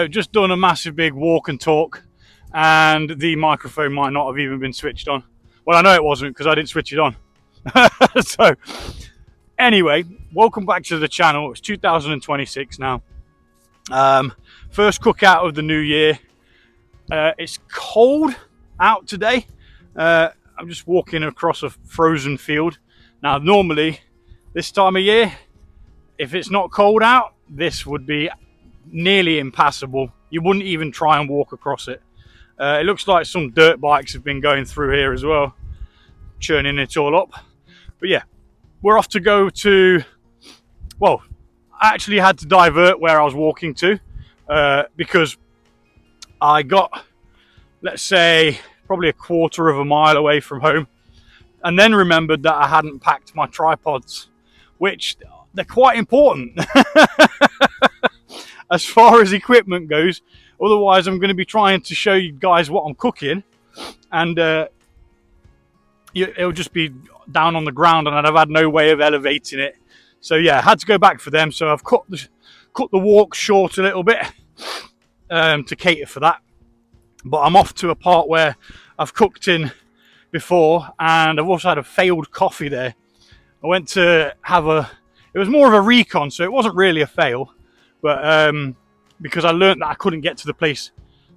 So just done a massive big walk and talk, and the microphone might not have even been switched on. Well, I know it wasn't because I didn't switch it on. So anyway, welcome back to the channel. It's 2026 now. First cookout of the new year. It's cold out today. I'm just walking across a frozen field. Now normally this time of year, if it's not cold out, this would be nearly impassable. You wouldn't even try and walk across it. It looks like some dirt bikes have been going through here as well, churning it all up. But yeah, we're off to go to, well, I actually had to divert where I was walking to because I got, let's say, probably a quarter of a mile away from home, and then remembered that I hadn't packed my tripods, which they're quite important as far as equipment goes. Otherwise, I'm going to be trying to show you guys what I'm cooking, and it'll just be down on the ground, and I'd have had no way of elevating it. So yeah, I had to go back for them. So I've cut the walk short a little bit to cater for that. But I'm off to a part where I've cooked in before, and I've also had a failed coffee there. I went to have it was more of a recon, so it wasn't really a fail, but because I learned that I couldn't get to the place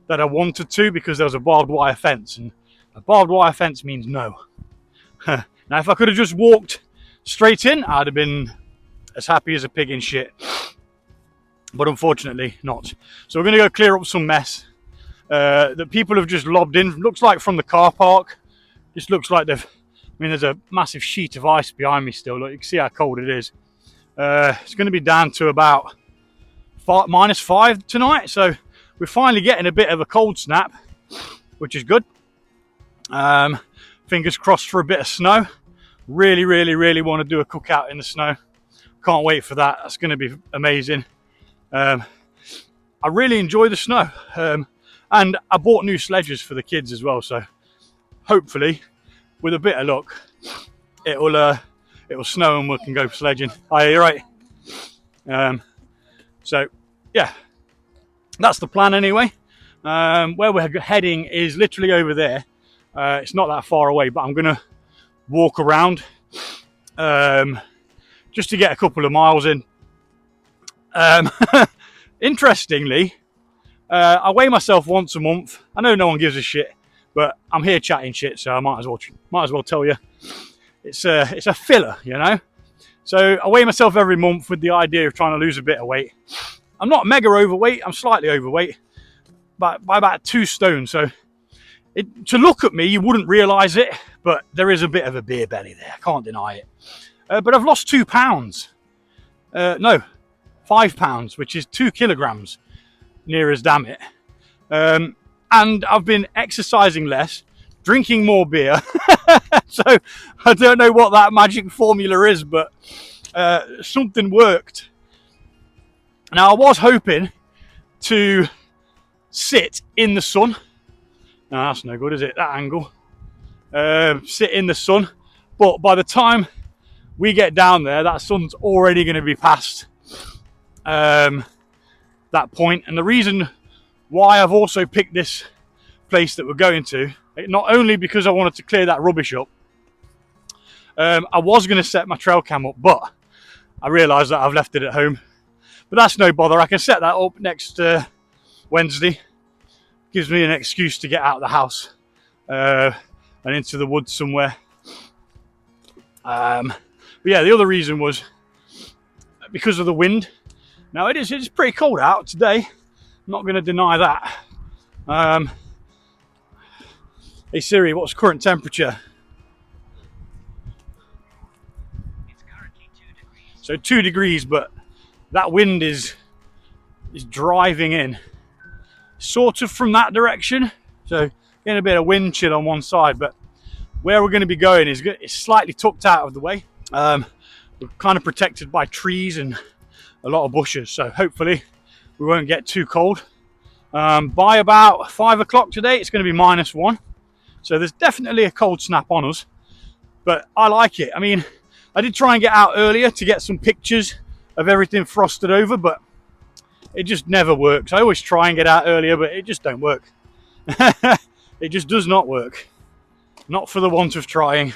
that I wanted to because there was a barbed wire fence, and a barbed wire fence means no. Now, if I could have just walked straight in, I'd have been as happy as a pig in shit, but unfortunately not. So we're going to go clear up some mess that people have just lobbed in. Looks like from the car park. Just looks like they've, I mean, there's a massive sheet of ice behind me still. Look, you can see how cold it is. It's going to be down to about -5 tonight, so we're finally getting a bit of a cold snap, which is good. Fingers crossed for a bit of snow. Really want to do a cookout in the snow. Can't wait for that. That's going to be amazing. I really enjoy the snow, and I bought new sledges for the kids as well, so hopefully with a bit of luck it'll snow and we can go sledging. You're right. So yeah, that's the plan anyway. Where we're heading is literally over there. It's not that far away, but I'm gonna walk around just to get a couple of miles in. Interestingly, I weigh myself once a month. I know no one gives a shit, but I'm here chatting shit, so I might as well tell you. It's a filler, you know. So I weigh myself every month with the idea of trying to lose a bit of weight. I'm not mega overweight. I'm slightly overweight, but by about 2 stone. So to look at me, you wouldn't realise it, but there is a bit of a beer belly there. I can't deny it. But I've lost 2 pounds. No, 5 pounds, which is 2 kilograms, near as damn it. And I've been exercising less, drinking more beer. So I don't know what that magic formula is, but something worked. Now, I was hoping to sit in the sun. No, that's no good, is it? That angle. Sit in the sun. But by the time we get down there, that sun's already going to be past that point. And the reason why I've also picked this place that we're going to, not only because I wanted to clear that rubbish up, I was going to set my trail cam up, but I realised that I've left it at home. But that's no bother. I can set that up next Wednesday. Gives me an excuse to get out of the house and into the woods somewhere. But yeah, the other reason was because of the wind. Now it's pretty cold out today. I'm not going to deny that. Hey Siri, what's current temperature? It's currently 2 degrees. So 2 degrees, but that wind is driving in, sort of from that direction. So getting a bit of wind chill on one side, but where we're going to be going is slightly tucked out of the way. We're kind of protected by trees and a lot of bushes, so hopefully we won't get too cold. By about 5 o'clock today, it's going to be -1. So there's definitely a cold snap on us, but I like it. I mean, I did try and get out earlier to get some pictures of everything frosted over, but it just never works. I always try and get out earlier, but it just don't work. It just does not work. Not for the want of trying.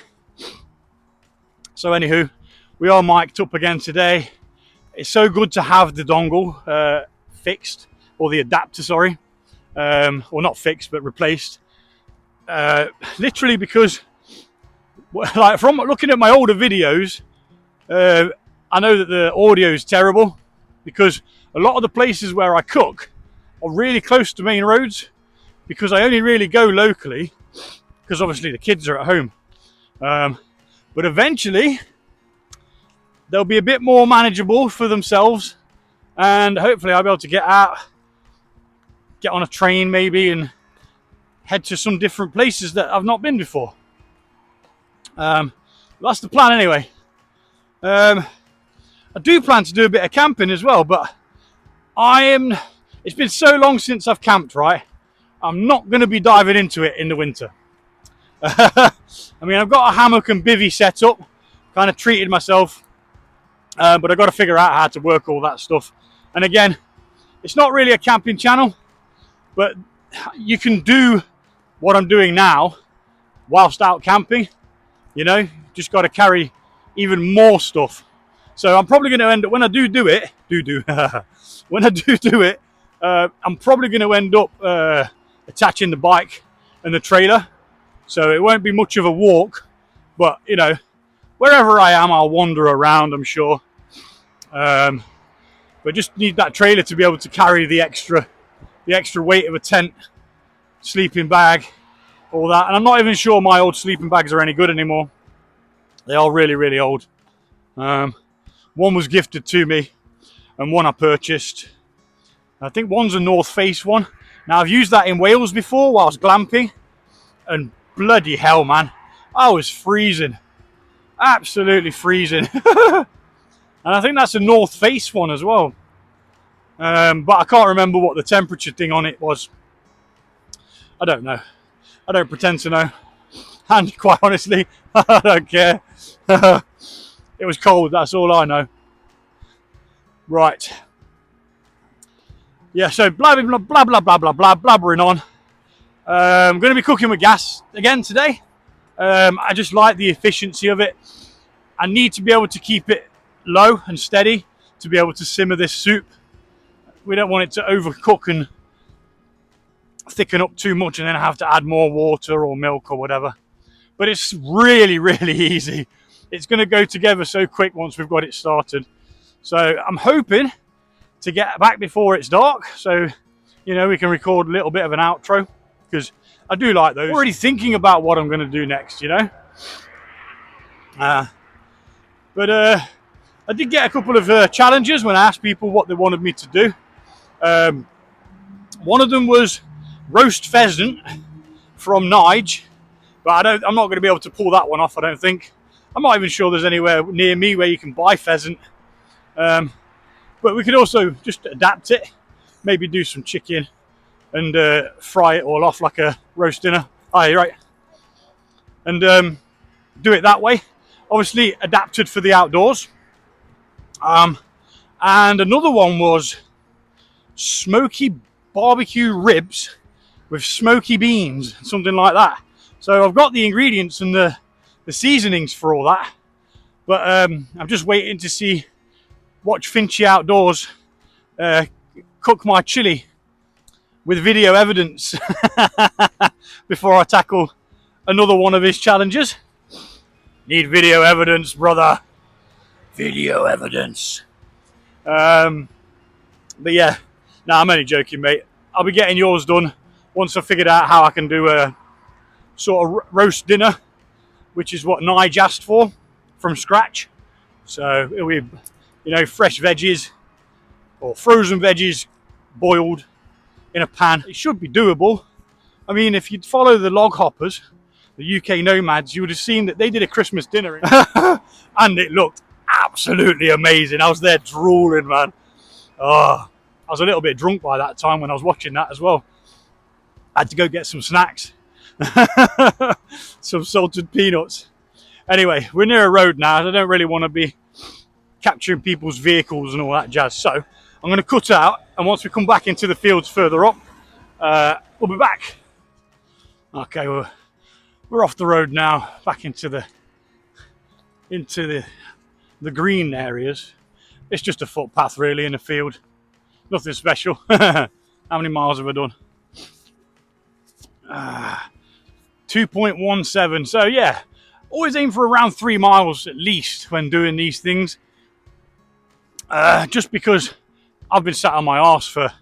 So anywho, we are mic'd up again today. It's so good to have the dongle fixed, or the adapter, sorry. Or not fixed, but replaced. Literally because, like, from looking at my older videos, I know that the audio is terrible because a lot of the places where I cook are really close to main roads, because I only really go locally because obviously the kids are at home. But eventually they'll be a bit more manageable for themselves, and hopefully I'll be able to get out, get on a train maybe, and head to some different places that I've not been before. That's the plan anyway. I do plan to do a bit of camping as well, but it's been so long since I've camped, right? I'm not going to be diving into it in the winter. I mean, I've got a hammock and bivvy set up, kind of treated myself, but I've got to figure out how to work all that stuff. And again, it's not really a camping channel, but you can do what I'm doing now whilst out camping. You know, just got to carry even more stuff. So I'm probably going to end up, when I do it, when I do it, I'm probably going to end up attaching the bike and the trailer. So it won't be much of a walk, but you know, wherever I am, I'll wander around, I'm sure. But just need that trailer to be able to carry the extra weight of a tent, sleeping bag, all that. And I'm not even sure my old sleeping bags are any good anymore. They are really, really old. One was gifted to me and one I purchased. I think one's a North Face one. Now, I've used that in Wales before whilst glamping, and bloody hell, man, I was freezing. Absolutely freezing. And I think that's a North Face one as well. But I can't remember what the temperature thing on it was. I don't know. I don't pretend to know. And quite honestly, I don't care. It was cold, that's all I know. Right. Yeah, so blah, blah, blah, blah, blah, blah, blah, blabbering on. I'm going to be cooking with gas again today. I just like the efficiency of it. I need to be able to keep it low and steady to be able to simmer this soup. We don't want it to overcook and thicken up too much and then have to add more water or milk or whatever. But it's really, really easy. It's going to go together so quick once we've got it started. So I'm hoping to get back before it's dark, so you know we can record a little bit of an outro, because I do like those. Already thinking about what I'm going to do next, you know. But I did get a couple of challenges when I asked people what they wanted me to do. One of them was roast pheasant from Nige, but I'm not going to be able to pull that one off, I don't think. I'm not even sure there's anywhere near me where you can buy pheasant. But we could also just adapt it, maybe do some chicken and fry it all off like a roast dinner. Aye, right. And do it that way. Obviously adapted for the outdoors. And another one was smoky barbecue ribs with smoky beans, something like that. So I've got the ingredients and the seasonings for all that. But I'm just waiting to watch Finchy Outdoors cook my chilli with video evidence before I tackle another one of his challenges. Need video evidence, brother. Video evidence. But yeah, no, I'm only joking, mate. I'll be getting yours done once I've figured out how I can do a sort of roast dinner, which is what Nige asked for, from scratch. So it'll be, you know, fresh veggies or frozen veggies boiled in a pan. It should be doable. I mean, if you'd follow the log hoppers, the UK nomads, you would have seen that they did a Christmas dinner and it looked absolutely amazing. I was there drooling, man. Oh, I was a little bit drunk by that time when I was watching that as well. I had to go get some snacks. Some salted peanuts. Anyway, we're near a road now. I don't really want to be capturing people's vehicles and all that jazz. So I'm going to cut out, and once we come back into the fields further up, we'll be back. Okay, we're off the road now, back into the green areas. It's just a footpath really in the field, nothing special. How many miles have I done? 2.17. So yeah, always aim for around 3 miles at least when doing these things. Just because I've been sat on my arse for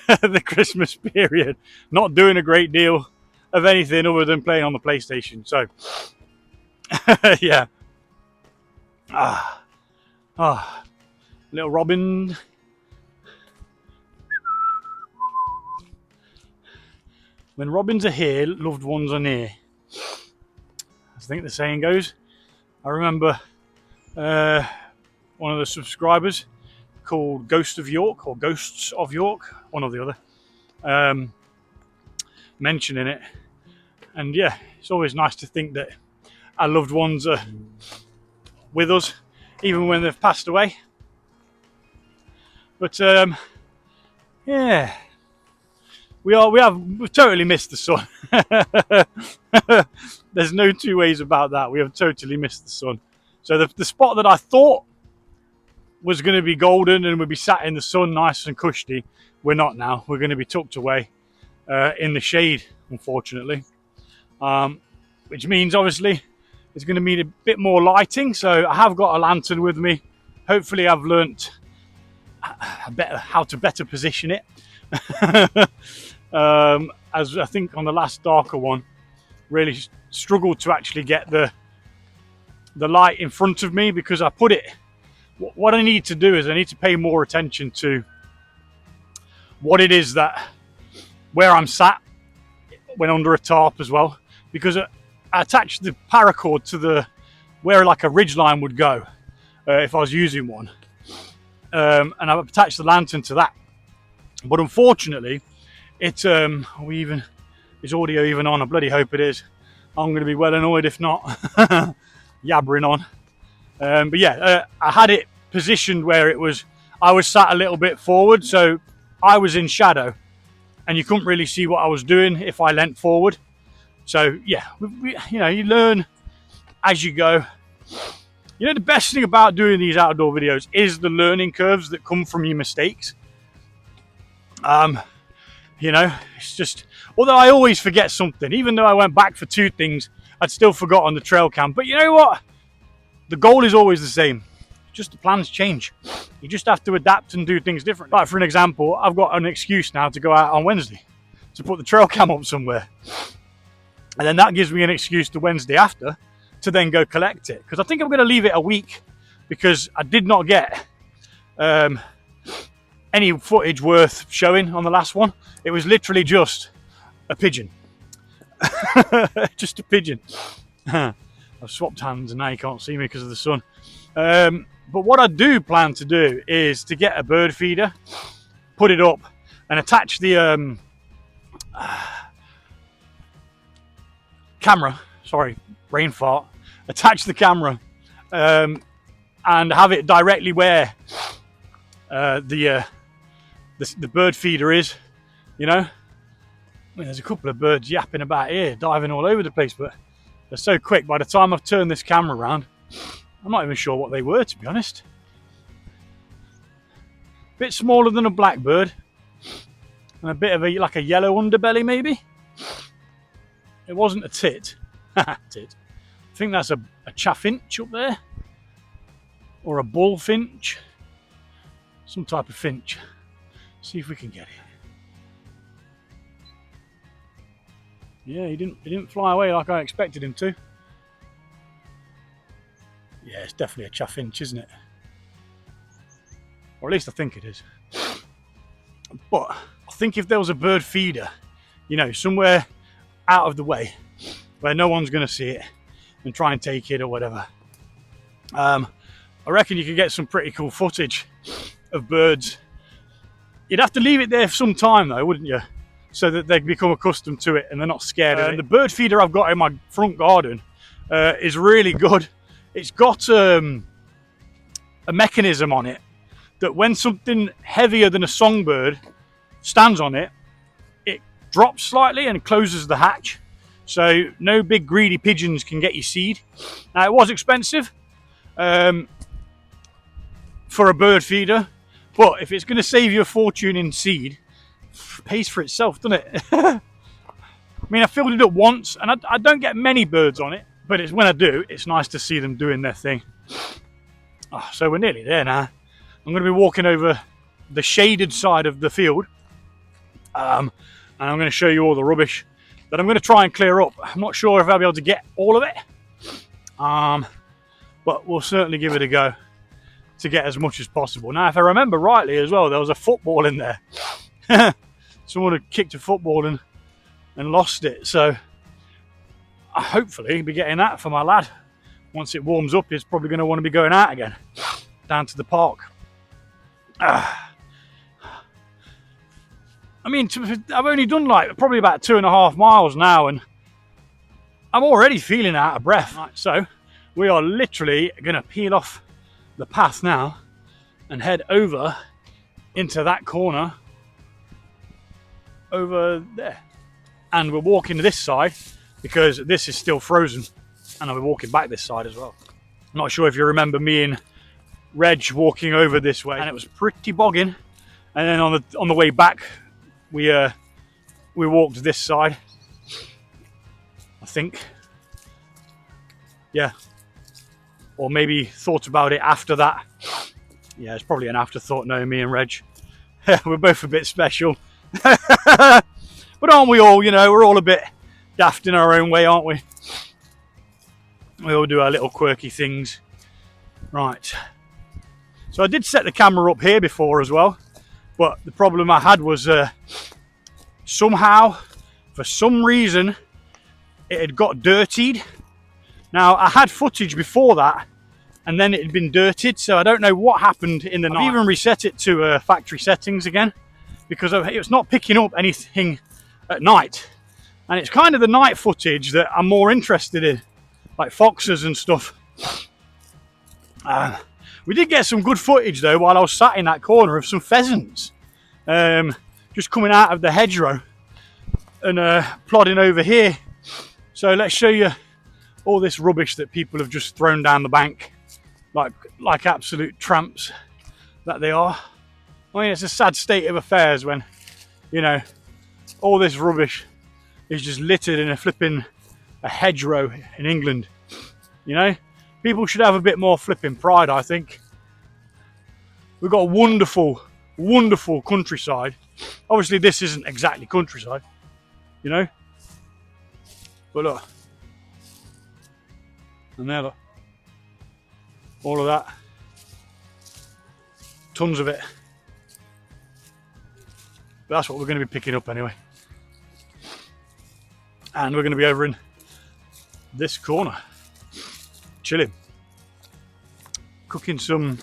the Christmas period, not doing a great deal of anything other than playing on the PlayStation. So yeah. Little robin. When robins are here, loved ones are near. I think the saying goes. I remember one of the subscribers called Ghost of York, or Ghosts of York, one or the other, mentioning it. And yeah, it's always nice to think that our loved ones are with us, even when they've passed away. But yeah, we've totally missed the sun. There's no two ways about that. We have totally missed the sun. So the spot that I thought was going to be golden and would be sat in the sun nice and cushy, we're not now. We're going to be tucked away in the shade, unfortunately. Which means obviously it's going to need a bit more lighting. So I have got a lantern with me. Hopefully I've learnt how to better position it. As I think on the last darker one, really struggled to actually get the light in front of me, because I put it, what I need to do is I need to pay more attention to what it is that, where I'm sat when under a tarp as well, because I attached the paracord to where like a ridgeline would go if I was using one, and I've attached the lantern to that. But unfortunately, is audio even on? I bloody hope it is. I'm going to be well annoyed if not. Yabbering on. But yeah, I had it positioned where I was sat a little bit forward, so I was in shadow, and you couldn't really see what I was doing if I leant forward. So yeah, you learn as you go. You know, the best thing about doing these outdoor videos is the learning curves that come from your mistakes. It's just, although I always forget something, even though I went back for 2 things, I'd still forgotten the trail cam. But you know what? The goal is always the same. Just the plans change. You just have to adapt and do things different. Like for an example, I've got an excuse now to go out on Wednesday to put the trail cam up somewhere. And then that gives me an excuse the Wednesday after to then go collect it. Because I think I'm going to leave it a week, because I did not get any footage worth showing on the last one. It was literally just a pigeon. Just a pigeon. I've swapped hands and now you can't see me because of the sun. But what I do plan to do is to get a bird feeder, put it up, and attach the camera. Sorry, brain fart. Attach the camera and have it directly where the bird feeder is. You know, I mean, there's a couple of birds yapping about here, diving all over the place, but they're so quick. By the time I've turned this camera around, I'm not even sure what they were, to be honest. A bit smaller than a blackbird, and a bit of like a yellow underbelly, maybe. It wasn't a tit. Tit. I think that's a chaffinch up there, or a bullfinch, some type of finch. See if we can get it. Yeah, he didn't fly away like I expected him to. Yeah, it's definitely a chaffinch, isn't it? Or at least I think it is. But I think if there was a bird feeder, you know, somewhere out of the way where no one's going to see it and try and take it or whatever, I reckon you could get some pretty cool footage of birds. You'd have to leave it there for some time though, wouldn't you? So that they become accustomed to it and they're not scared of it. The bird feeder I've got in my front garden is really good. It's got a mechanism on it that when something heavier than a songbird stands on it, it drops slightly and closes the hatch. So no big greedy pigeons can get your seed. Now it was expensive for a bird feeder, but if it's going to save you a fortune in seed, it pays for itself, doesn't it? I mean, I filled it up once, and I don't get many birds on it, but it's when I do, it's nice to see them doing their thing. Oh, so we're nearly there now. I'm going to be walking over the shaded side of the field, and I'm going to show you all the rubbish that I'm going to try and clear up. I'm not sure if I'll be able to get all of it, but we'll certainly give it a go to get as much as possible. Now, if I remember rightly as well, there was a football in there. Someone had kicked a football and lost it, so I hopefully be getting that for my lad. Once it warms up, he's probably going to want to be going out again, down to the park. I mean, I've only done like probably about 2.5 miles now, and I'm already feeling out of breath. Right, so we are literally going to peel off the path now and head over into that corner over there. And we're walking to this side because this is still frozen, and I'll be walking back this side as well. I'm not sure if you remember me and Reg walking over this way, and it was pretty bogging. And then on the way back, we walked this side, I think. Yeah, or maybe thought about it after that. Yeah, it's probably an afterthought knowing me and Reg. We're both a bit special. But aren't we all, you know, we're all a bit daft in our own way, aren't we? We all do our little quirky things. Right. So I did set the camera up here before as well, but the problem I had was somehow, for some reason, it had got dirtied. Now, I had footage before that, and then it had been dirtied, so I don't know what happened in the night. I've even reset it to factory settings again, because it's not picking up anything at night. And it's kind of the night footage that I'm more interested in, like foxes and stuff. We did get some good footage though while I was sat in that corner of some pheasants just coming out of the hedgerow and plodding over here. So let's show you all this rubbish that people have just thrown down the bank like absolute tramps that they are. I mean, it's a sad state of affairs when, you know, all this rubbish is just littered in a hedgerow in England. You know, people should have a bit more flipping pride, I think. We've got a wonderful, wonderful countryside. Obviously, this isn't exactly countryside, you know. But look, and there, look, all of that, tons of it. But that's what we're going to be picking up anyway. And we're going to be over in this corner, chilling, cooking some.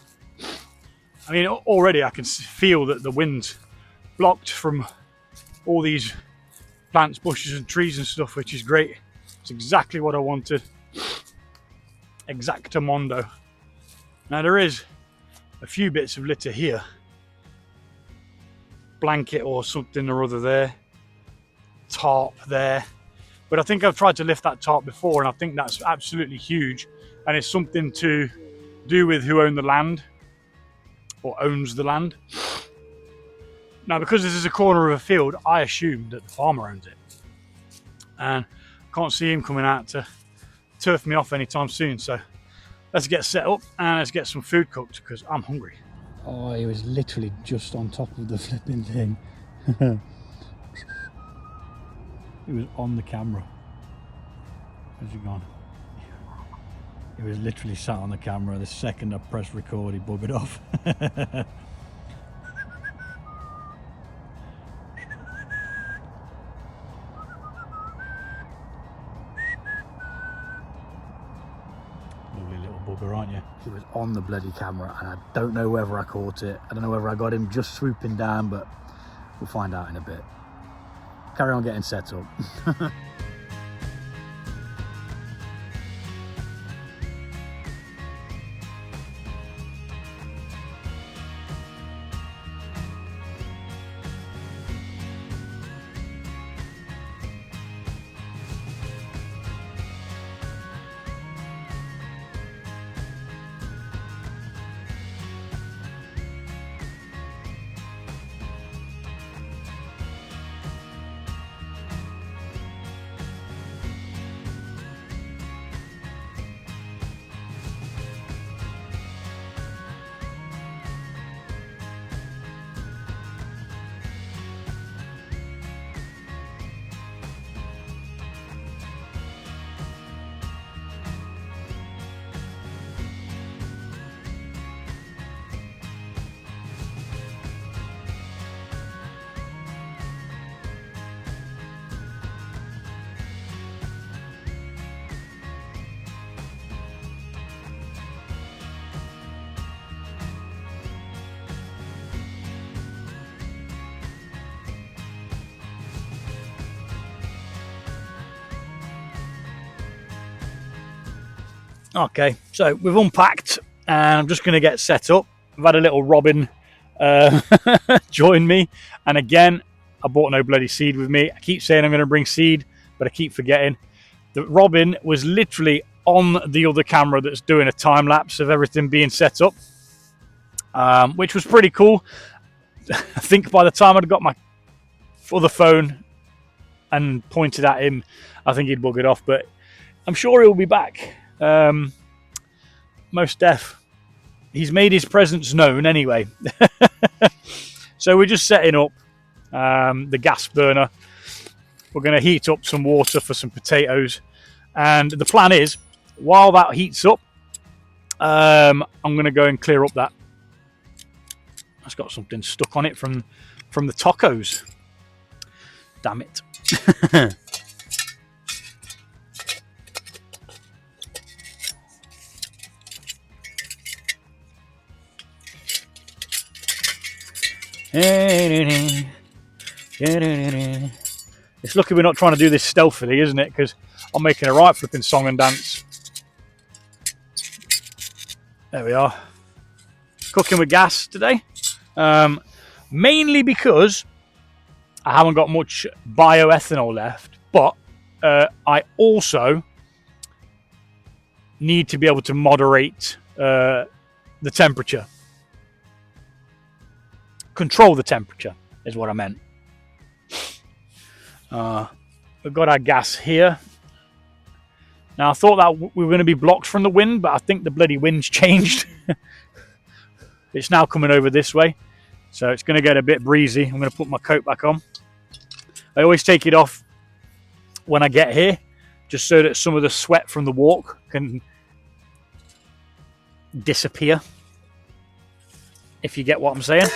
I mean, already I can feel that the wind's blocked from all these plants, bushes and trees and stuff, which is great. It's exactly what I wanted. Exactamundo. Now there is a few bits of litter here. Blanket or something or other there. Tarp there. But I think I've tried to lift that tarp before, and I think that's absolutely huge. And it's something to do with who owned the land, or owns the land. Now, because this is a corner of a field, I assumed that the farmer owns it. And I can't see him coming out to turf me off anytime soon. So let's get set up and let's get some food cooked, because I'm hungry. Oh, he was literally just on top of the flipping thing. He was on the camera. Where's he gone? He was literally sat on the camera. The second I pressed record, he buggered off. Lovely little bugger, aren't you? He was on the bloody camera, and I don't know whether I caught it. I don't know whether I got him just swooping down, but we'll find out in a bit. Carry on getting set up. Okay, so we've unpacked and I'm just going to get set up. I've had a little Robin join me, and again, I bought no bloody seed with me. I keep saying I'm going to bring seed, but I keep forgetting. The Robin was literally on the other camera that's doing a time lapse of everything being set up, which was pretty cool. I think by the time I'd got my other phone and pointed at him, I think he'd buggered off, but I'm sure he'll be back. Most deaf. He's made his presence known anyway. So we're just setting up the gas burner. We're going to heat up some water for some potatoes, and the plan is, while that heats up, I'm going to go and clear up that. It's got something stuck on it from the tacos. Damn it. It's lucky we're not trying to do this stealthily, isn't it? Because I'm making a right flipping song and dance. There we are. Cooking with gas today. Mainly because I haven't got much bioethanol left, but I also need to be able to moderate the temperature. Control the temperature is what I meant. We've got our gas here. Now I thought that we were going to be blocked from the wind, but I think the bloody wind's changed. It's now coming over this way, so it's going to get a bit breezy. I'm going to put my coat back on. I always take it off when I get here, just so that some of the sweat from the walk can disappear, if you get what I'm saying.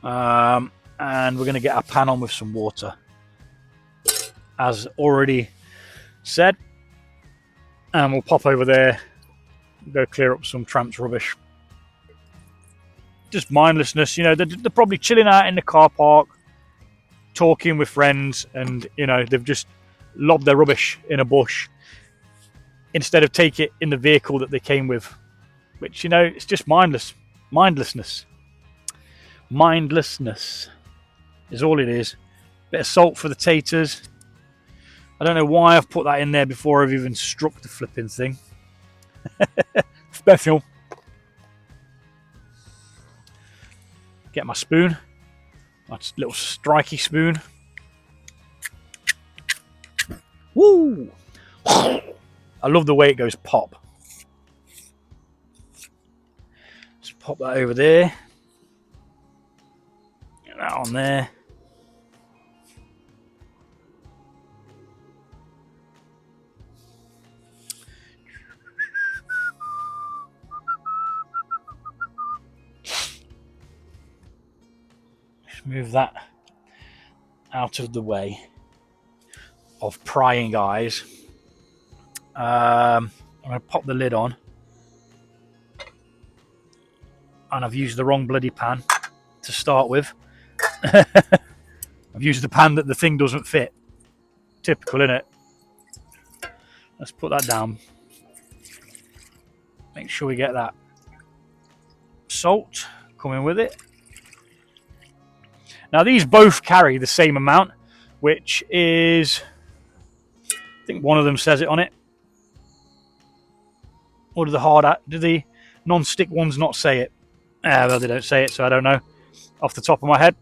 And we're going to get our pan on with some water, as already said, and we'll pop over there, go clear up some tramp's rubbish. Just mindlessness, you know. They're probably chilling out in the car park, talking with friends, and you know, they've just lobbed their rubbish in a bush instead of take it in the vehicle that they came with, which, you know, it's just mindlessness is all it is. Bit of salt for the taters. I don't know why I've put that in there before I've even struck the flipping thing. Special. Get my spoon. My little strikey spoon. Woo! I love the way it goes pop. Just pop that over there. Get that on there. Move that out of the way of prying eyes. I'm going to pop the lid on, and I've used the wrong bloody pan to start with. I've used the pan that the thing doesn't fit. Typical, innit? Let's put that down. Make sure we get that salt coming with it. Now these both carry the same amount, which is, I think one of them says it on it. Or do the non-stick ones not say it? Well, they don't say it, so I don't know off the top of my head.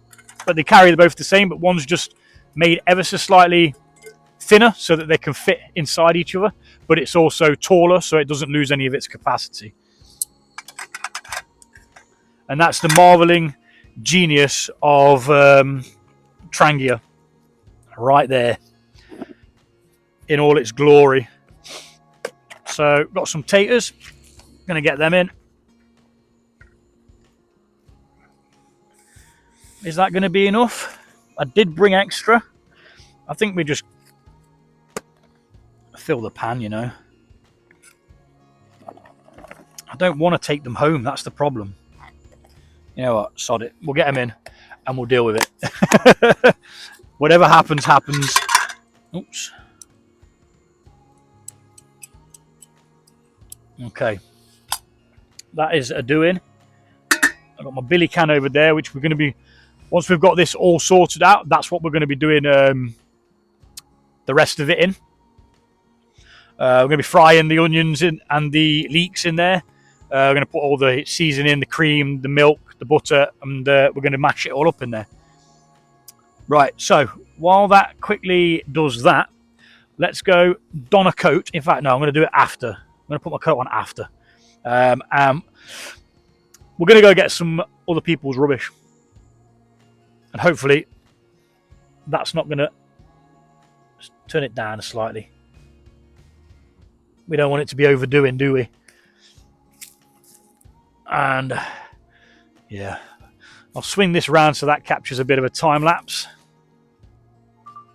But they carry both the same, but one's just made ever so slightly thinner so that they can fit inside each other, but it's also taller so it doesn't lose any of its capacity. And that's the marveling genius of Trangia right there in all its glory. So got some taters, gonna get them in. Is that going to be enough? I did bring extra. I think we just fill the pan, you know. I don't want to take them home, that's the problem. You know what, sod it. We'll get them in and we'll deal with it. Whatever happens, happens. Oops. Okay, that is a doing. I've got my billy can over there, which we're going to be, once we've got this all sorted out, that's what we're going to be doing the rest of it in. We're going to be frying the onions in and the leeks in there. We're going to put all the seasoning, the cream, the milk, the butter, and we're going to mash it all up in there. Right, so while that quickly does that, let's go don a coat. In fact, no, I'm going to do it after. I'm going to put my coat on after. We're going to go get some other people's rubbish. And hopefully that's not going to turn it down slightly. We don't want it to be overdoing, do we? And yeah, I'll swing this round so that captures a bit of a time lapse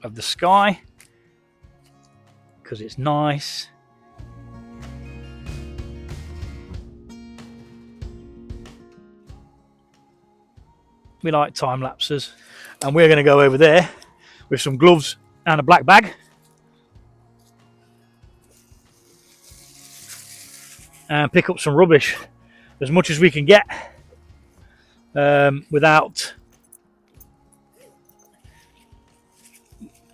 of the sky, because it's nice. We like time lapses, and we're going to go over there with some gloves and a black bag and pick up some rubbish as much as we can get without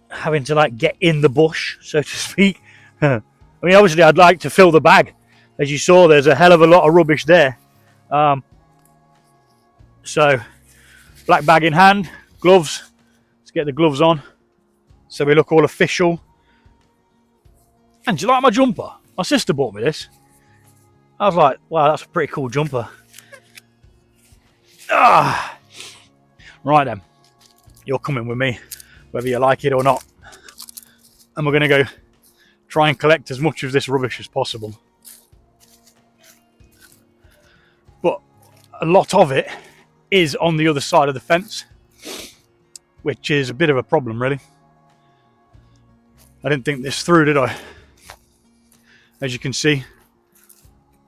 having to like get in the bush, so to speak. I mean, obviously I'd like to fill the bag. As you saw, there's a hell of a lot of rubbish there. So black bag in hand, gloves. Let's get the gloves on so we look all official. And do you like my jumper? My sister bought me this. I was like, wow, that's a pretty cool jumper. Right then, you're coming with me, whether you like it or not. And we're going to go try and collect as much of this rubbish as possible. But a lot of it is on the other side of the fence, which is a bit of a problem, really. I didn't think this through, did I? As you can see,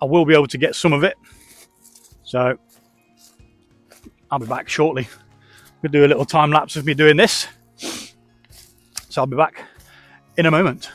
I will be able to get some of it. So I'll be back shortly. We'll do a little time lapse of me doing this. So I'll be back in a moment.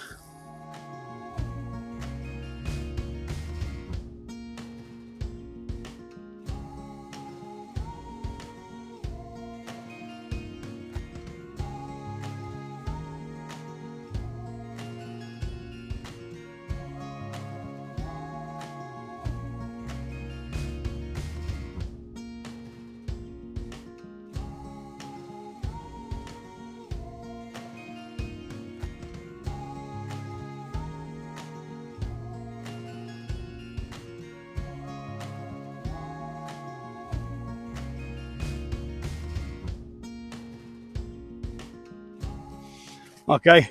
Okay,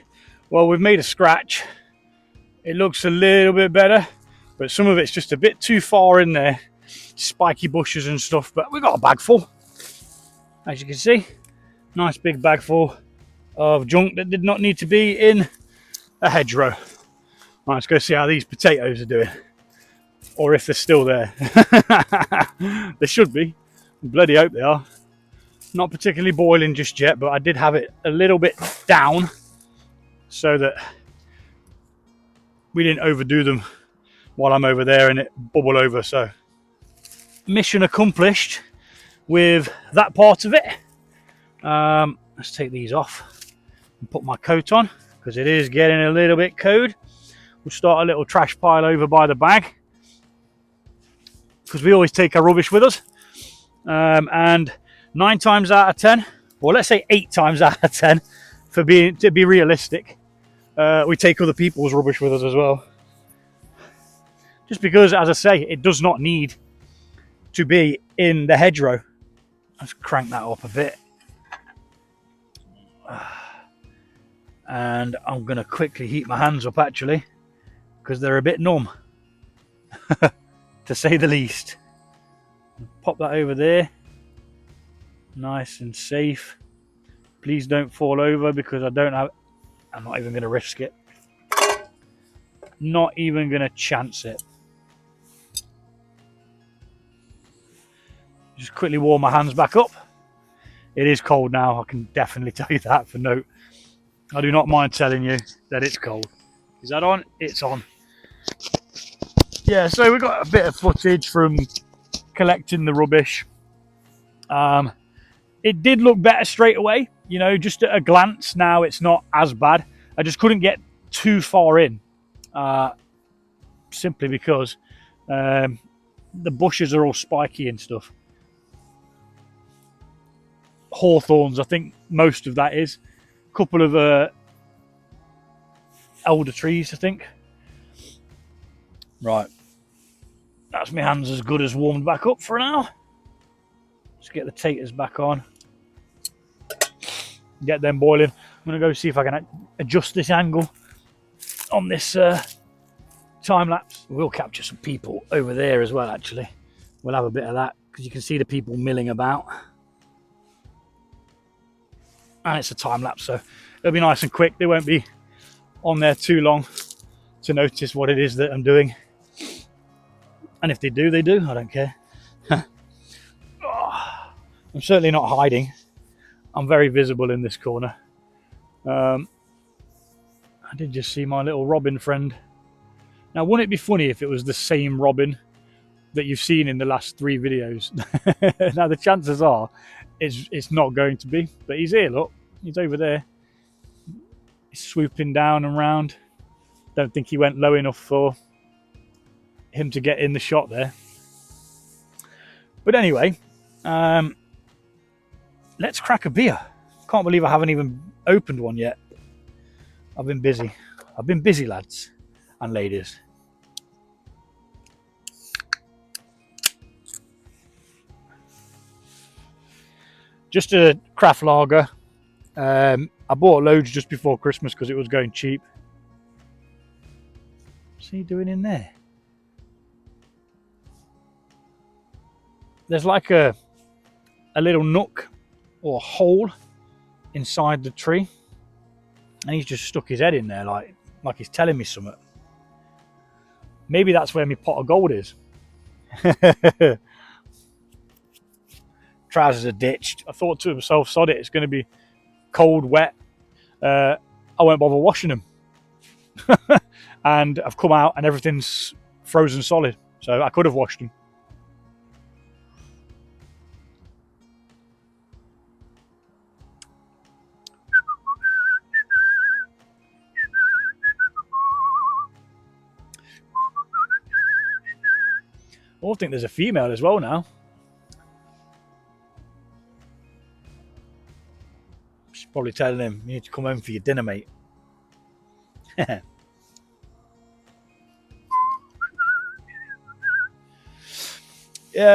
well, we've made a scratch. It looks a little bit better, but some of it's just a bit too far in there. Spiky bushes and stuff, but we've got a bag full. As you can see, nice big bag full of junk that did not need to be in a hedgerow. Right, let's go see how these potatoes are doing, or if they're still there. They should be. Bloody hope they are. Not particularly boiling just yet, but I did have it a little bit down so that we didn't overdo them while I'm over there and it bubble over. So mission accomplished with that part of it. Let's take these off and put my coat on, because it is getting a little bit cold. We'll start a little trash pile over by the bag, because we always take our rubbish with us. And 9 times out of 10, or let's say 8 times out of 10, to be realistic, we take other people's rubbish with us as well. Just because, as I say, it does not need to be in the hedgerow. Let's crank that up a bit. And I'm going to quickly heat my hands up, actually, because they're a bit numb, to say the least. Pop that over there. Nice and safe. Please don't fall over, because I'm not even going to risk it. Not even going to chance it. Just quickly warm my hands back up. It is cold now, I can definitely tell you that for note. I do not mind telling you that it's cold. Is that on? It's on. Yeah, so we got a bit of footage from collecting the rubbish. It did look better straight away, you know, just at a glance. Now it's not as bad. I just couldn't get too far in, simply because the bushes are all spiky and stuff. Hawthorns, I think most of that is. A couple of elder trees, I think. Right. That's my hands as good as warmed back up for now. Let's get the taters back on. Get them boiling. I'm going to go see if I can adjust this angle on this time lapse. We'll capture some people over there as well, actually. We'll have a bit of that because you can see the people milling about. And it's a time lapse, so it'll be nice and quick. They won't be on there too long to notice what it is that I'm doing. And if they do, they do. I don't care. I'm certainly not hiding. I'm very visible in this corner. I did just see my little robin friend. Now, wouldn't it be funny if it was the same robin that you've seen in the last 3 videos? Now, the chances are it's not going to be. But he's here, look. He's over there. He's swooping down and round. Don't think he went low enough for him to get in the shot there. But anyway, let's crack a beer. Can't believe I haven't even opened one yet. I've been busy. I've been busy, lads and ladies. Just a craft lager. I bought loads just before Christmas because it was going cheap. What's he doing in there? There's like a little nook or hole inside the tree, and he's just stuck his head in there like he's telling me something. Maybe that's where my pot of gold is. Trousers are ditched. I thought to myself, sod it, it's going to be cold, wet. I won't bother washing them. And I've come out and everything's frozen solid, so I could have washed them. I think there's a female as well now. She's probably telling him, you need to come home for your dinner, mate. Yeah,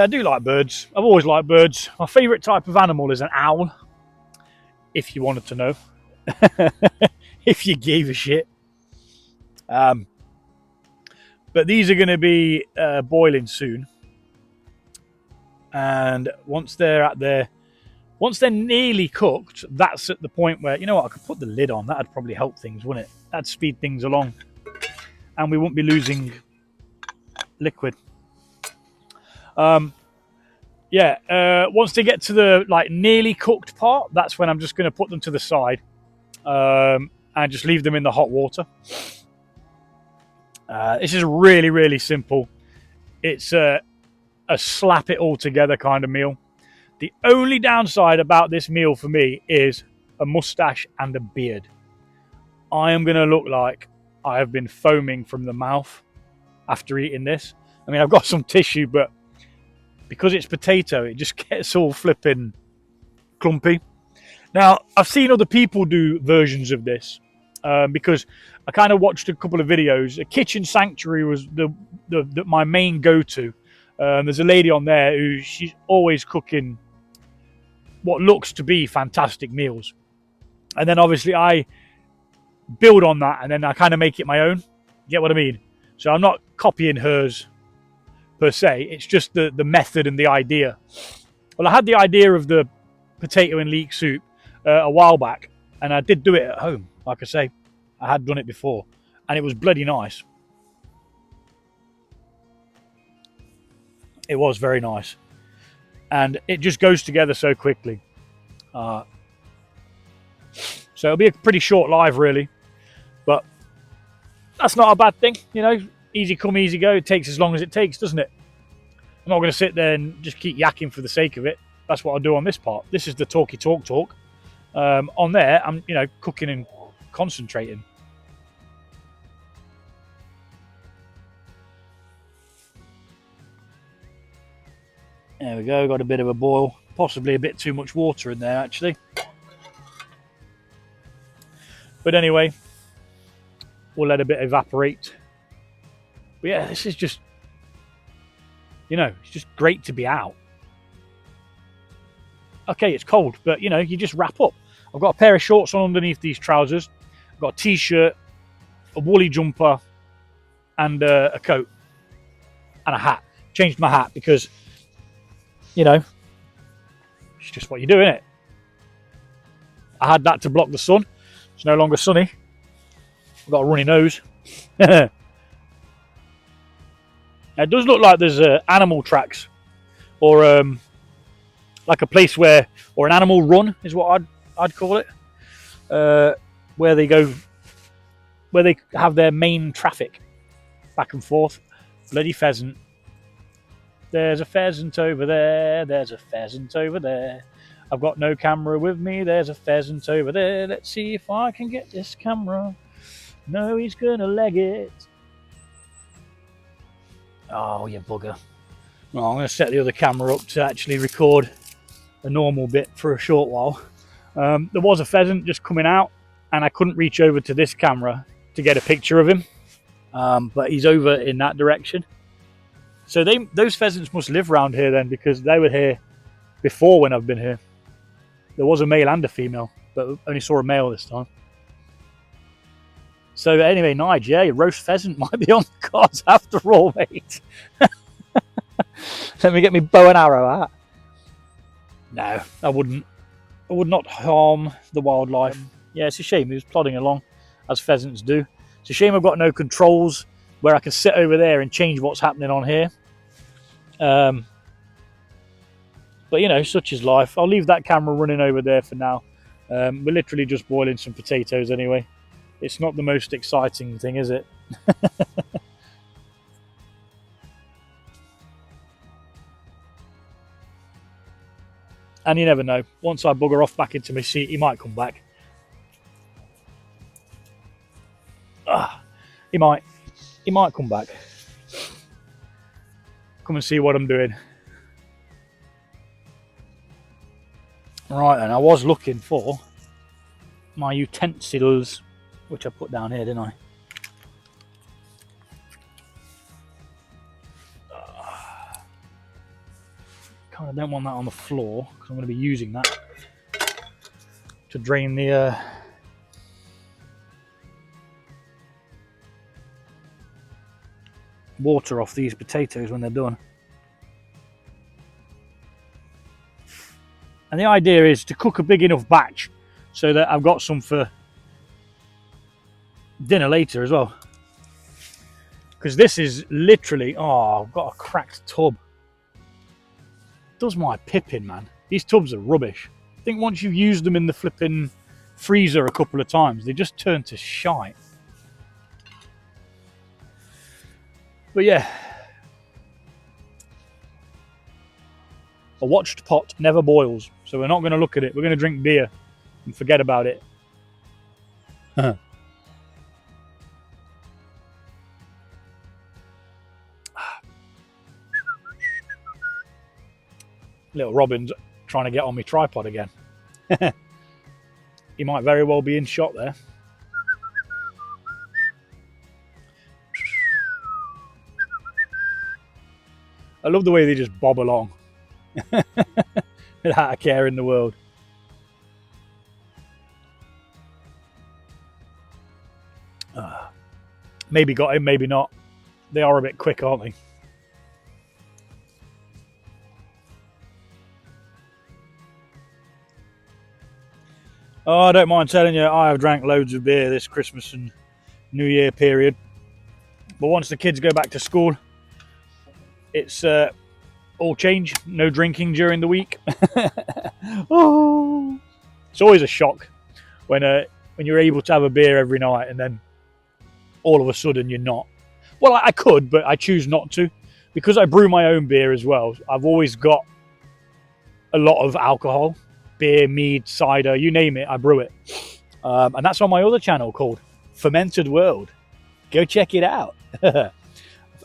I do like birds. I've always liked birds. My favourite type of animal is an owl, if you wanted to know. If you gave a shit. But these are going to be boiling soon. And once they're nearly cooked, that's at the point where, you know what, I could put the lid on. That'd probably help things, wouldn't it? That'd speed things along. And we won't be losing liquid. Once they get to the nearly cooked part, that's when I'm just going to put them to the side and just leave them in the hot water. This is really, really simple. It's a slap it all together kind of meal. The only downside about this meal for me is a mustache and a beard. I am going to look like I have been foaming from the mouth after eating this. I mean, I've got some tissue, but because it's potato, it just gets all flipping clumpy. Now, I've seen other people do versions of this because I kind of watched a couple of videos. A Kitchen Sanctuary was my main go-to. There's a lady on there who she's always cooking what looks to be fantastic meals. And then obviously I build on that and then I kind of make it my own. Get what I mean? So I'm not copying hers per se. It's just the method and the idea. Well, I had the idea of the potato and leek soup a while back, and I did do it at home. Like I say, I had done it before, and it was bloody nice. It was very nice, and it just goes together so quickly. So it'll be a pretty short live, really, but that's not a bad thing. You know, easy come, easy go. It takes as long as it takes, doesn't it? I'm not going to sit there and just keep yakking for the sake of it. That's what I do on this part. This is the talky talk. On there, I'm cooking and concentrating. There we go. Got a bit of a boil. Possibly a bit too much water in there, actually. But anyway, we'll let a bit evaporate. But yeah, this is just, it's just great to be out. Okay, it's cold, but you just wrap up. I've got a pair of shorts on underneath these trousers. I've got a t-shirt, a woolly jumper, and a coat, and a hat. Changed my hat because, it's just what you do, innit? I had that to block the sun. It's no longer sunny. I've got a runny nose. It does look like there's animal tracks, or like a place or an animal run is what I'd call it, where they have their main traffic back and forth. Bloody pheasant. There's a pheasant over there. There's a pheasant over there. I've got no camera with me. There's a pheasant over there. Let's see if I can get this camera. No, he's gonna leg it. Oh, you bugger. Well, I'm going to set the other camera up to actually record a normal bit for a short while. There was a pheasant just coming out, and I couldn't reach over to this camera to get a picture of him. But he's over in that direction. So those pheasants must live around here then, because they were here before when I've been here. There was a male and a female, but only saw a male this time. So anyway, Nige, yeah, roast pheasant might be on the cards after all, mate. Let me get me bow and arrow out. No, I wouldn't. I would not harm the wildlife. Yeah, it's a shame. He was plodding along, as pheasants do. It's a shame I've got no controls where I can sit over there and change what's happening on here. But, such is life. I'll leave that camera running over there for now. We're literally just boiling some potatoes anyway. It's not the most exciting thing, is it? And you never know. Once I bugger off back into my seat, he might come back. He might come back. Come and see what I'm doing. Right then, I was looking for my utensils, which I put down here, didn't I? Kind of don't want that on the floor, because I'm going to be using that to drain the water off these potatoes when they're done. And the idea is to cook a big enough batch so that I've got some for dinner later as well. Because this is literally, I've got a cracked tub. Does my pippin, man. These tubs are rubbish. I think once you've used them in the flipping freezer a couple of times, they just turn to shite. But yeah, a watched pot never boils, so we're not going to look at it. We're going to drink beer and forget about it. Little Robin's trying to get on my tripod again. He might very well be in shot there. I love the way they just bob along without a care in the world. Maybe got him, maybe not. They are a bit quick, aren't they? Oh, I don't mind telling you, I have drank loads of beer this Christmas and New Year period. But once the kids go back to school, it's all change. No drinking during the week. Oh, it's always a shock when you're able to have a beer every night and then all of a sudden you're not. Well, I could, but I choose not to. Because I brew my own beer as well, I've always got a lot of alcohol. Beer, mead, cider, you name it, I brew it. And that's on my other channel called Fermented World. Go check it out. I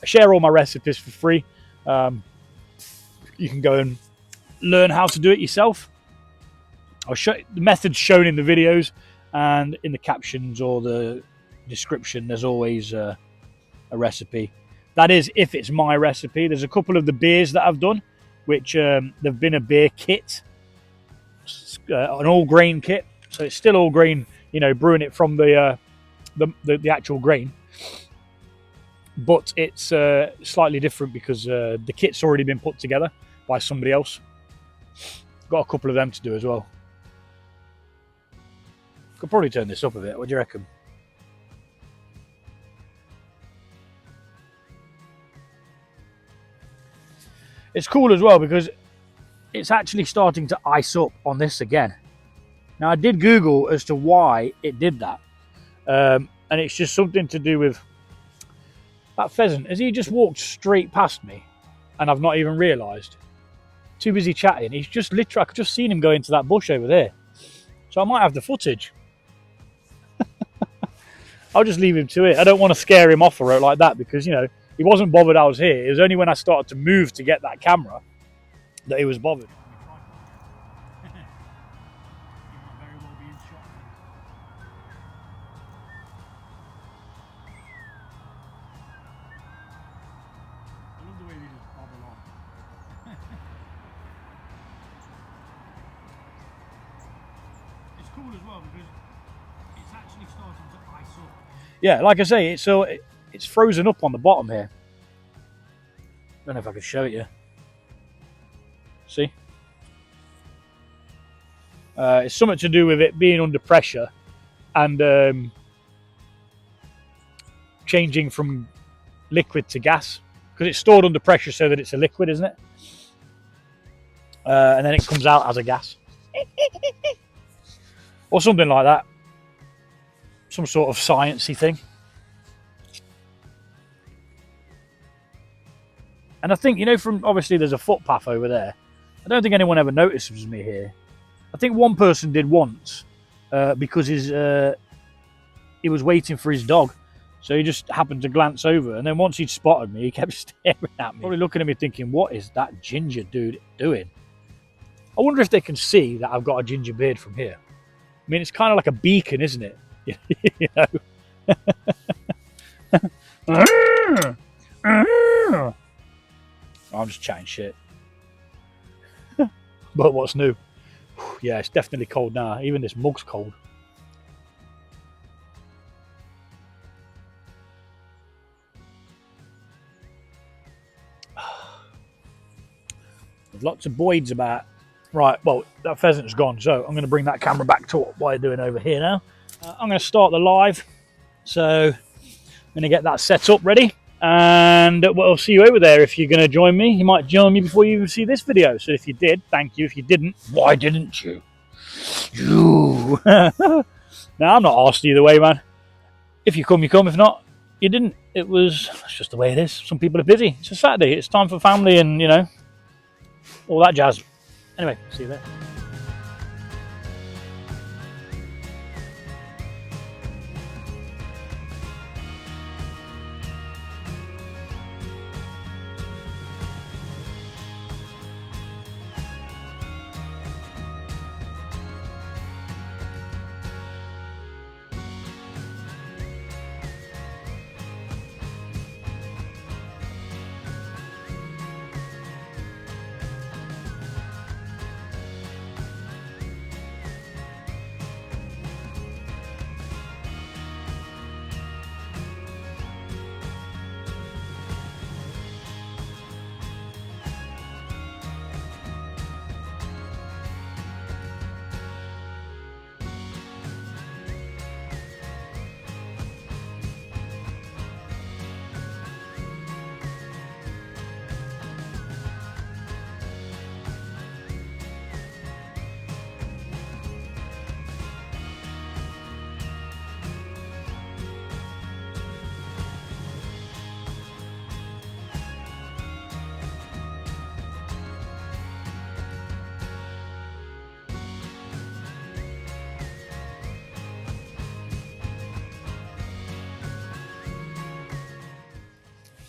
share all my recipes for free. You can go and learn how to do it yourself. I'll show the methods shown in the videos, and in the captions or the description there's always a recipe. That is if it's my recipe. There's a couple of the beers that I've done which they've been a beer kit, an all grain kit, so it's still all grain, you know, brewing it from the actual grain, but it's slightly different because the kit's already been put together by somebody else. Got a couple of them to do as well. Could probably turn this up a bit. What do you reckon? It's cool as well because it's actually starting to ice up on this again. Now I did Google as to why it did that, and it's just something to do with that pheasant. Has he just walked straight past me and I've not even realised? Too busy chatting. He's just literally, I could just seen him go into that bush over there. So I might have the footage. I'll just leave him to it. I don't want to scare him off the road like that because, you know, he wasn't bothered I was here. It was only when I started to move to get that camera that he was bothered. It's cool as well because it's actually starting to ice up. Yeah, like I say, it's frozen up on the bottom here. Don't know if I can show it you. See? It's something to do with it being under pressure and changing from liquid to gas, because it's stored under pressure so that it's a liquid, isn't it? And then it comes out as a gas. Or something like that. Some sort of sciencey thing. And I think, you know, from obviously there's a footpath over there. I don't think anyone ever notices me here. I think one person did once because he was waiting for his dog. So he just happened to glance over. And then once he'd spotted me, he kept staring at me. Probably looking at me thinking, what is that ginger dude doing? I wonder if they can see that I've got a ginger beard from here. I mean, it's kind of like a beacon, isn't it? You know? I'm just chatting shit. But what's new? Yeah, it's definitely cold now. Even this mug's cold. There's lots of Boyds about. Right, well, that pheasant's gone, so I'm going to bring that camera back to what I'm doing over here now. I'm going to start the live, so I'm going to get that set up ready, and we'll see you over there. If you're going to join me, you might join me before you even see this video. So if you did, thank you. If you didn't, why didn't you? You. Now, I'm not arsed either way, man. If you come, you come. If not, you didn't. It's just the way it is. Some people are busy. It's a Saturday. It's time for family and, you know, all that jazz. Anyway, see you there.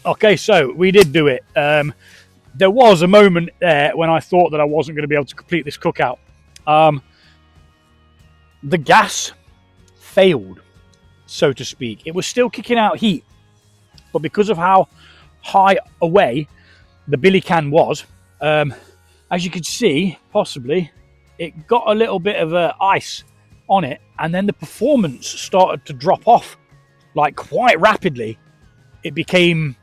Okay, so we did do it. There was a moment there when I thought that I wasn't going to be able to complete this cookout. The gas failed, so to speak. It was still kicking out heat, but because of how high away the billy can was, as you can see, possibly, it got a little bit of ice on it, and then the performance started to drop off, like quite rapidly. It became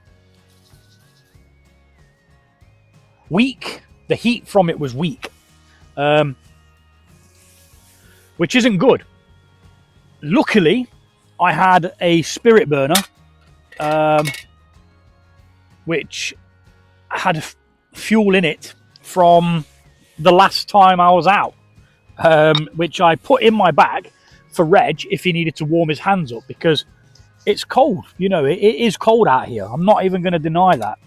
weak. The heat from it was weak, which isn't good. Luckily, I had a spirit burner, which had fuel in it from the last time I was out, which I put in my bag for Reg if he needed to warm his hands up, because it's cold. You know, it is cold out here. I'm not even going to deny that.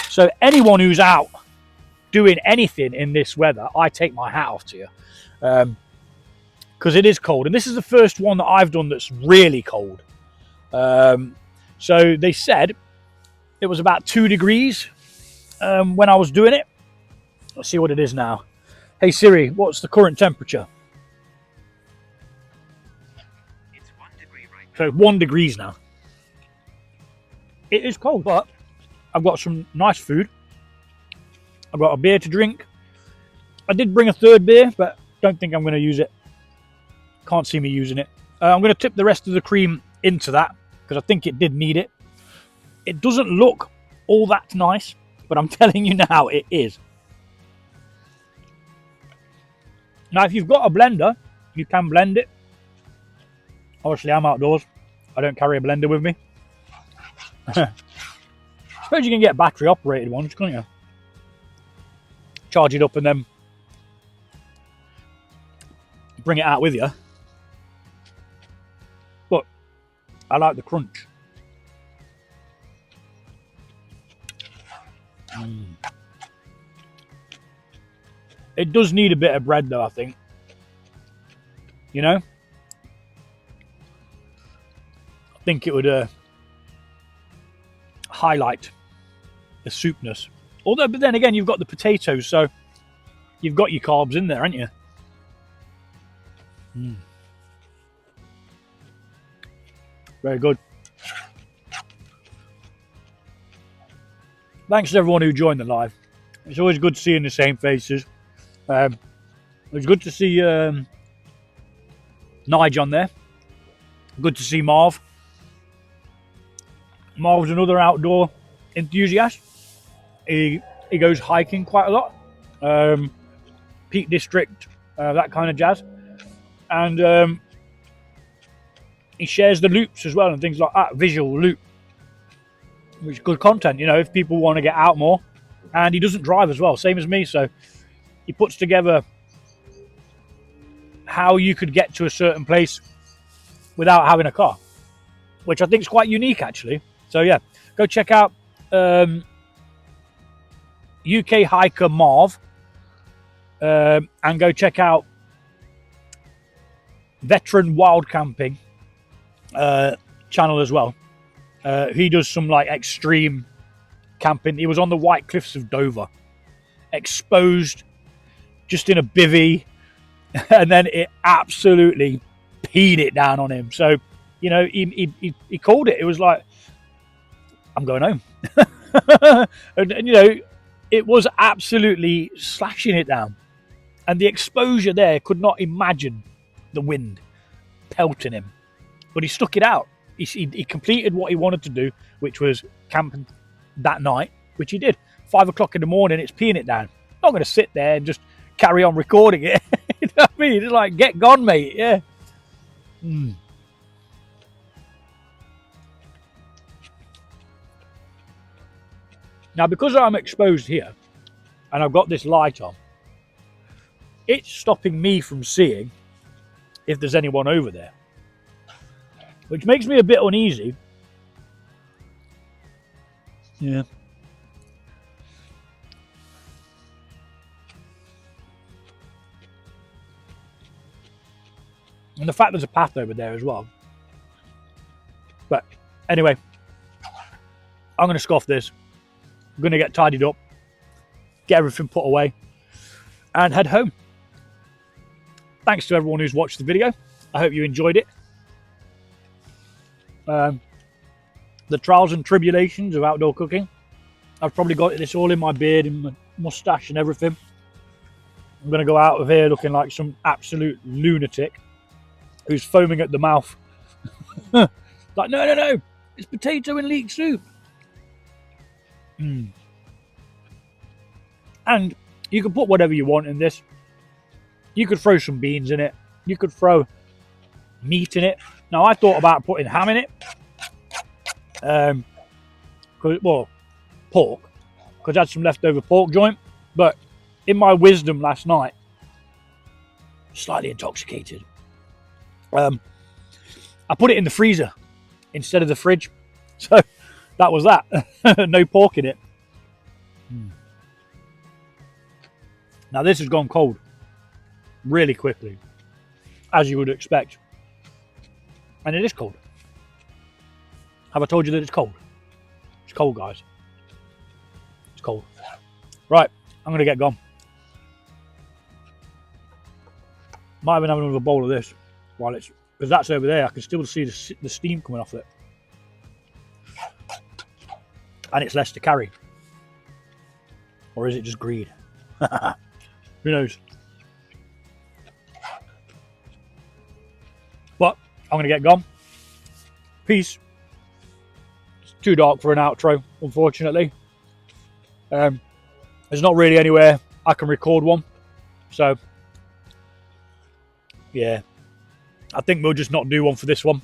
So anyone who's out doing anything in this weather, I take my hat off to you, because it is cold. And this is the first one that I've done that's really cold. So they said it was about 2 degrees when I was doing it. Let's see what it is now. Hey Siri, what's the current temperature? It's 1 degree right now. So 1 degrees now. It is cold, but I've got some nice food. I've got a beer to drink. I did bring a third beer, but don't think I'm going to use it. Can't see me using it. I'm going to tip the rest of the cream into that, because I think it did need it. It doesn't look all that nice, but I'm telling you now, it is. Now, if you've got a blender, you can blend it. Obviously, I'm outdoors. I don't carry a blender with me. I suppose you can get battery operated ones, can't you? Charge it up and then bring it out with you. But I like the crunch. It does need a bit of bread though, I think. You know? I think it would highlight the soupness. Although, but then again, you've got the potatoes, so you've got your carbs in there, haven't you? Very good. Thanks to everyone who joined the live. It's always good seeing the same faces. It was good to see Nige on there. Good to see Marv. Marv's another outdoor enthusiast. He goes hiking quite a lot. Peak District, that kind of jazz. And he shares the loops as well and things like that, visual loop. Which is good content, you know, if people want to get out more. And he doesn't drive as well, same as me, so he puts together how you could get to a certain place without having a car, which I think is quite unique, actually. So yeah, go check out UK Hiker Marv, and go check out Veteran Wild Camping channel as well. He does some like extreme camping. He was on the White Cliffs of Dover, exposed, just in a bivvy, and then it absolutely peed it down on him. So, you know, he called it. It was like, I'm going home. and, you know, it was absolutely slashing it down. And the exposure there, could not imagine the wind pelting him. But he stuck it out. He completed what he wanted to do, which was camping that night, which he did. 5 o'clock in the morning, it's peeing it down. I'm not going to sit there and just carry on recording it. You know what I mean? It's like, get gone, mate. Yeah. Now, because I'm exposed here, and I've got this light on, it's stopping me from seeing if there's anyone over there, which makes me a bit uneasy. Yeah. And the fact there's a path over there as well. But anyway, I'm going to scoff this. I'm going to get tidied up, get everything put away, and head home. Thanks to everyone who's watched the video. I hope you enjoyed it. The trials and tribulations of outdoor cooking. I've probably got this all in my beard and my mustache and everything. I'm going to go out of here looking like some absolute lunatic who's foaming at the mouth. Like, no, it's potato and leek soup. And you can put whatever you want in this. You could throw some beans in it. You could throw meat in it. Now, I thought about putting ham in it. Well, pork. Because I had some leftover pork joint. But in my wisdom last night, slightly intoxicated, I put it in the freezer instead of the fridge. So that was that. No pork in it. Now this has gone cold really quickly, as you would expect. And it is cold. Have I told you that it's cold? It's cold, guys. It's cold. Right, I'm going to get gone. Might have been having another bowl of this while it's, because that's over there. I can still see the steam coming off it. And it's less to carry. Or is it just greed? Who knows? But I'm going to get gone. Peace. It's too dark for an outro, unfortunately. There's not really anywhere I can record one. So, yeah. I think we'll just not do one for this one.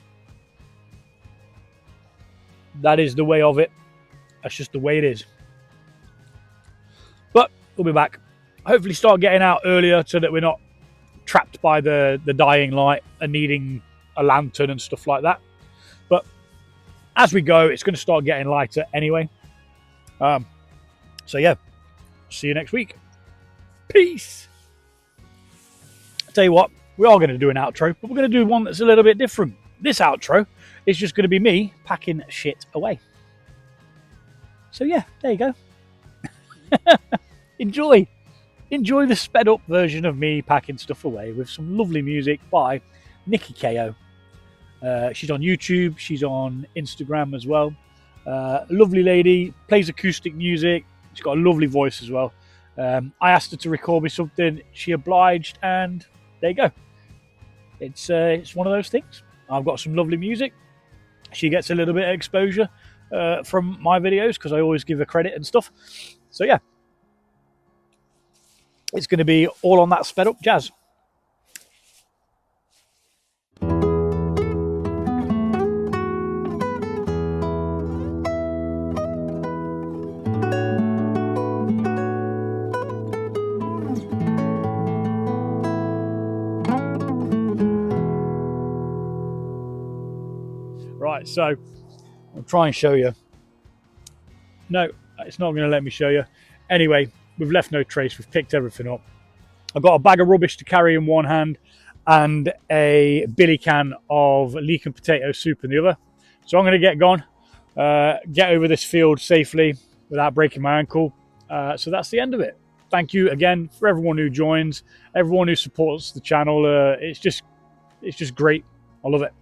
That is the way of it. That's just the way it is. But we'll be back. Hopefully start getting out earlier so that we're not trapped by the dying light and needing a lantern and stuff like that. But as we go, it's going to start getting lighter anyway. So yeah, see you next week. Peace. I'll tell you what, we are going to do an outro, but we're going to do one that's a little bit different. This outro is just going to be me packing shit away. So yeah, there you go. Enjoy the sped up version of me packing stuff away with some lovely music by Nikki KO. She's on YouTube, she's on Instagram as well. Lovely lady, plays acoustic music. She's got a lovely voice as well. I asked her to record me something, she obliged, and there you go. It's one of those things. I've got some lovely music. She gets a little bit of exposure from my videos because I always give her credit and stuff. So yeah, it's going to be all on that sped up jazz. Right, so I'll try and show you. No, it's not going to let me show you. Anyway, we've left no trace. We've picked everything up. I've got a bag of rubbish to carry in one hand and a billy can of leek and potato soup in the other. So I'm going to get gone, get over this field safely without breaking my ankle. So that's the end of it. Thank you again for everyone who joins, everyone who supports the channel. It's just great. I love it.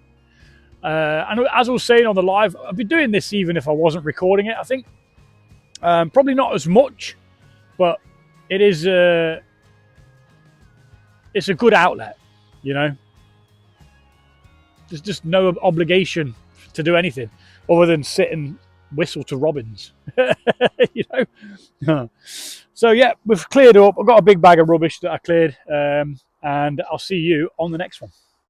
And as I was saying on the live, I'd be doing this even if I wasn't recording it, I think. Probably not as much, but it is it's a good outlet, you know. There's just no obligation to do anything other than sit and whistle to robins, you know. So yeah, we've cleared up. I've got a big bag of rubbish that I cleared, and I'll see you on the next one.